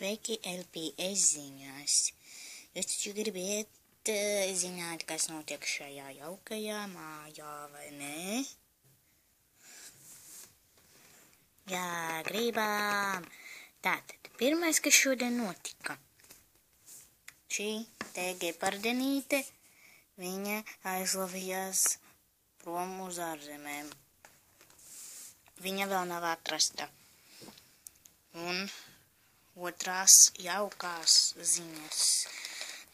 Sveiki, LPS ziņās. Jūs taču gribiet zināt, kas notiek šajā jaukajā mājā, vai ne? Jā, gribām. Tātad, pirmais, kas šodien notika. Šī te gepardenīte, viņa aizlavījās prom uz ārzemēm. Viņa vēl nav atrasta. Un otrās jaukās ziņas.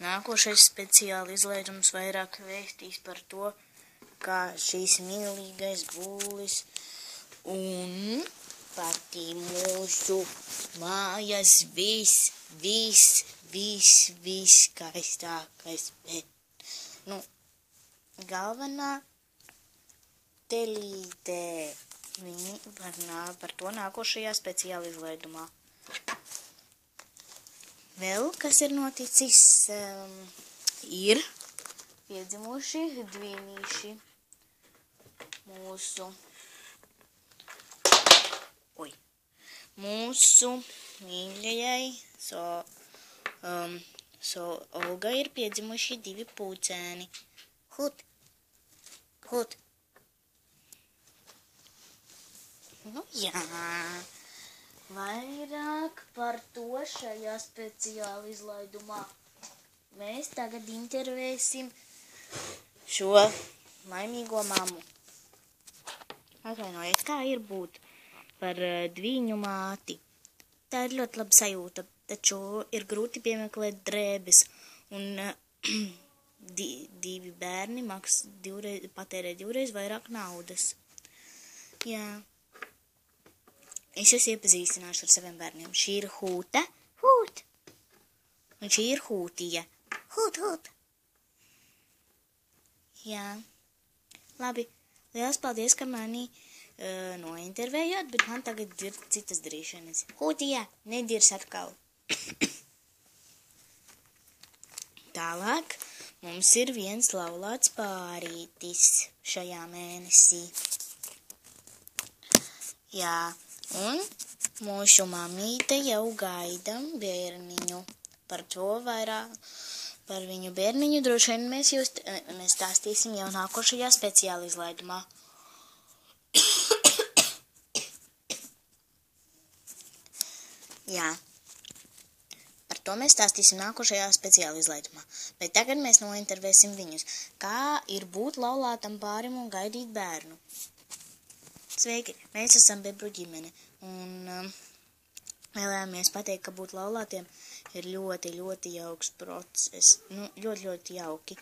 Nākošais speciāli izlaidums vairāk vēstīs par to, kā šīs mīlīgais būlis un pati mūsu mājas viskaistākais, bet, galvenā telīte. Viņi par to nākošajā speciāli izlaidumā. Vēl, kas ir noticis, ir piedzimuši dvīnīši mūsu mīļajai Olga ir piedzimuši 2 pūcēni. Hut. Jā, vairāk par to šajā speciāli izlaidumā. Mēs tagad intervēsim šo laimīgo mammu. Atvainojiet, kā ir būt par dvīņu māti. Tā ir ļoti laba sajūta, taču ir grūti piemeklēt drēbes, un divi bērni patērē 2 reizes vairāk naudas. Jā. Es jūs iepazīstināšu ar saviem bērniem. Šī ir Hūta. Un šī ir Hūtija. Hūt. Jā. Labi. Liels paldies, ka mani nointervējāt, bet man tagad ir citas darīšanas. Hūtija, nedirs atkal. Tālāk mums ir viens laulāts pārītis šajā mēnesī. Jā. Un mūsu mamīte jau gaida bērniņu. Par to vairāk, par viņu bērniņu droši vien mēs stāstīsim jau nākošajā speciāli izlaidumā. Jā, par to mēs stāstīsim nākošajā speciāli izlaidumā. Bet tagad mēs nointervēsim viņus. Kā ir būt laulātam pārim un gaidīt bērnu? Sveiki, mēs esam bebru ģimene, un vēlējāmies pateikt, ka būt laulātiem ir ļoti, ļoti jauks process, ļoti jauki.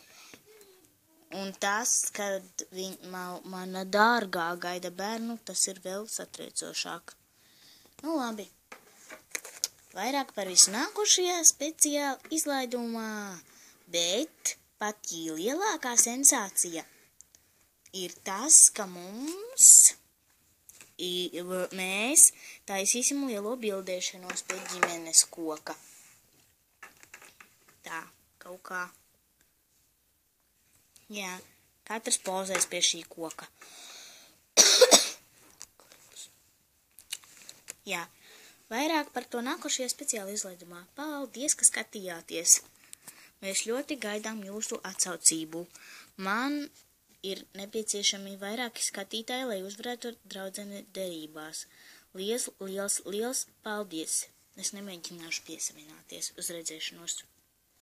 Un tas, kad mana dārgā gaida bērnu, tas ir vēl satriecošāk. Labi, vairāk par visu nākošajā speciāli izlaidumā, bet pat lielākā sensācija ir tas, ka mēs taisīsim lielo bildēšanos pie ģimenes koka. Tā, kaut kā. Jā, katrs pozēs pie šī koka. Jā, vairāk par to nākošajā speciāli izlaidumā. Paldies, ka skatījāties. Mēs ļoti gaidām jūsu atsaucību. Man ir nepieciešami vairāki skatītāji, lai uzvarētu draudzeni derībās. Liels paldies! Es nemēģināšu piesavināties uz redzēšanos.